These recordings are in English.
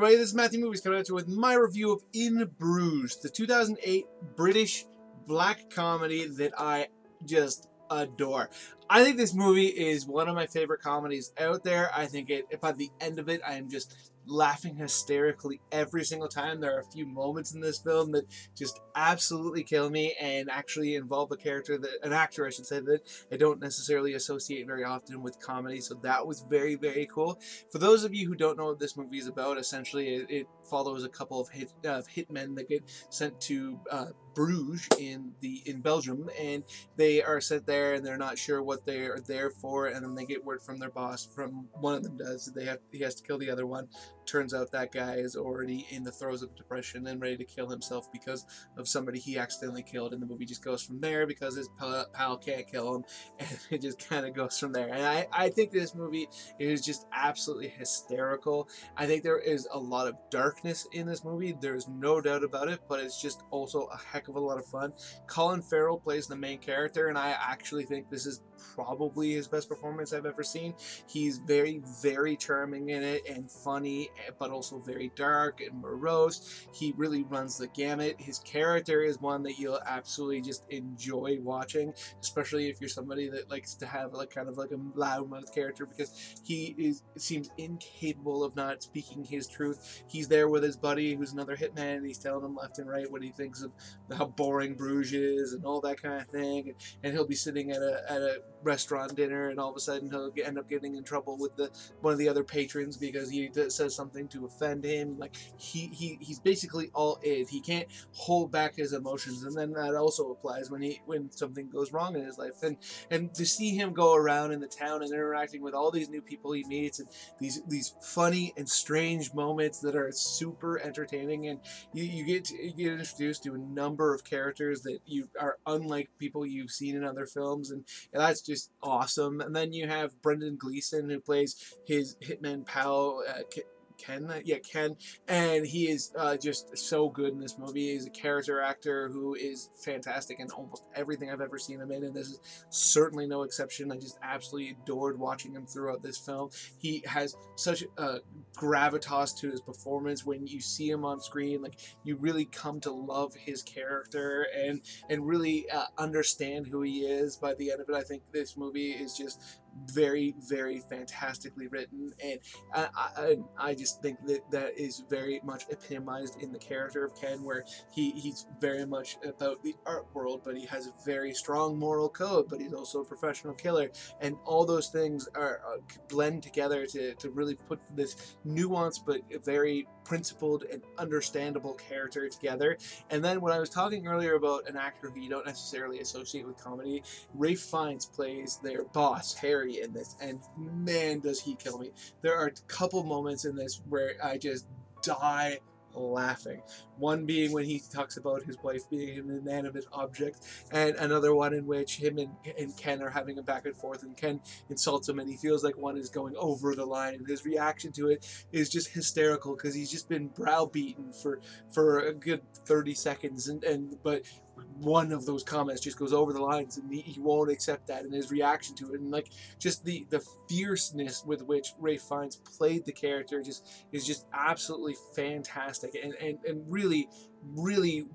everybody, this is Matthew Movies coming at you with my review of In Bruges, the 2008 British black comedy that I just adore. I think this movie is one of my favorite comedies out there. I think by the end of it, I am just laughing hysterically every single time. There are a few moments in this film that just absolutely kill me and actually involve an actor I should say, that I don't necessarily associate very often with comedy. So that was very, very cool. For those of you who don't know what this movie is about, essentially it follows a couple of hitmen that get sent to Bruges in Belgium, and they are sent there and they're not sure what they are there for, and then they get word from their boss, from one of them does, he has to kill the other one. Turns out that guy is already in the throes of depression and ready to kill himself because of somebody he accidentally killed, and the movie just goes from there because his pal can't kill him, and it just kind of goes from there. And I think this movie is just absolutely hysterical. I think there is a lot of darkness in this movie, there's no doubt about it, but it's just also a heck of a lot of fun. Colin Farrell plays the main character, and I actually think this is probably his best performance I've ever seen. He's very, very charming in it and funny, but also very dark and morose. He really runs the gamut. His character is one that you'll absolutely just enjoy watching, especially if you're somebody that likes to have kind of like a loudmouth character, because he seems incapable of not speaking his truth. He's there with his buddy who's another hitman, and he's telling him left and right what he thinks of how boring Bruges is and all that kind of thing, and he'll be sitting at a restaurant dinner, and all of a sudden he'll end up getting in trouble with one of the other patrons because he says something to offend him. Like he's basically all id. He can't hold back his emotions, and then that also applies when something goes wrong in his life. And to see him go around in the town and interacting with all these new people he meets, and these funny and strange moments that are super entertaining, and you get introduced to a number of characters that you are unlike people you've seen in other films, and that's just awesome. And then you have Gleeson, who plays his hitman pal, Ken, and he is just so good in this movie. He's a character actor who is fantastic in almost everything I've ever seen him in, and this is certainly no exception. I just absolutely adored watching him throughout this film. He has such a gravitas to his performance. When you see him on screen, like, you really come to love his character and really understand who he is. By the end of it, I think this movie is just very, very fantastically written, and I just think that is very much epitomized in the character of Ken, where he's very much about the art world, but he has a very strong moral code, but he's also a professional killer, and all those things are blend together to really put this nuanced but very principled and understandable character together. And then when I was talking earlier about an actor who you don't necessarily associate with comedy, Ralph Fiennes plays their boss Harry in this, and man does he kill me. There are a couple moments in this where I just die laughing. One being when he talks about his wife being an inanimate object, and another one in which him and Ken are having a back and forth, and Ken insults him and he feels like one is going over the line, and his reaction to it is just hysterical because he's just been browbeaten for a good 30 seconds, but one of those comments just goes over the lines, and he won't accept that, and his reaction to it, and like just the fierceness with which Ralph Fiennes played the character is just absolutely fantastic, and really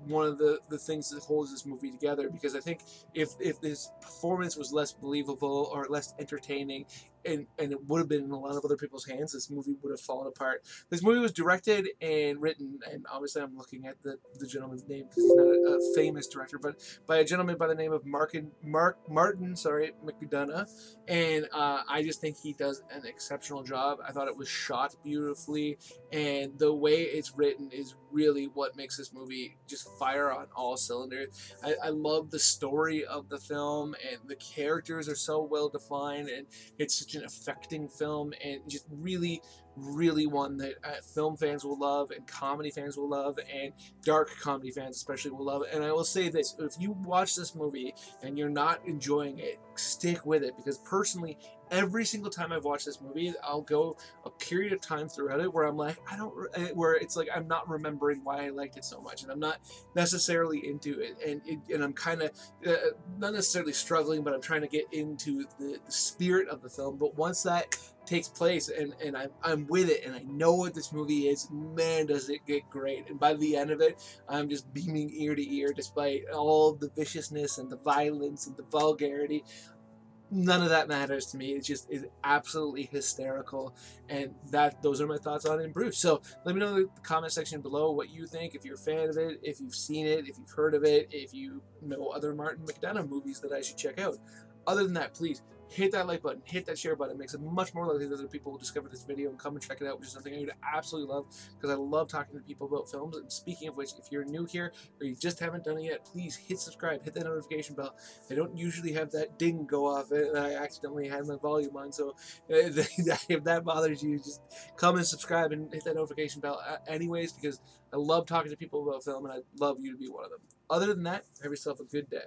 one of the things that holds this movie together. Because I think if this performance was less believable or less entertaining, and it would have been in a lot of other people's hands, this movie would have fallen apart. This movie was directed and written, and obviously I'm looking at the gentleman's name because he's not a famous director, but by a gentleman by the name of Martin McDonough, and I just think he does an exceptional job. I thought it was shot beautifully, and the way it's written is really what makes this movie just fire on all cylinders. I love the story of the film, and the characters are so well defined, and it's such an affecting film, and just really one that film fans will love, and comedy fans will love, and dark comedy fans especially will love. And I will say this: if you watch this movie and you're not enjoying it, stick with it, because personally, every single time I've watched this movie, I'll go a period of time throughout it where I'm like, where it's like I'm not remembering why I liked it so much, and I'm not necessarily into it, and I'm kind of not necessarily struggling, but I'm trying to get into the spirit of the film. But once that takes place, and I'm with it, and I know what this movie is. Man, does it get great. And by the end of it, I'm just beaming ear to ear, despite all the viciousness and the violence and the vulgarity. None of that matters to me. It just is absolutely hysterical, and those are my thoughts on it in Bruges. So let me know in the comment section below what you think, if you're a fan of it, if you've seen it, if you've heard of it, if you know other Martin McDonagh movies that I should check out. Other than that, please hit that like button, hit that share button. It makes it much more likely that other people will discover this video and come and check it out, which is something I would absolutely love, because I love talking to people about films. And speaking of which, if you're new here or you just haven't done it yet, please hit subscribe, hit that notification bell. I don't usually have that ding go off, and I accidentally had my volume on, so if that bothers you, just come and subscribe and hit that notification bell anyways, because I love talking to people about film, and I'd love you to be one of them. Other than that, have yourself a good day.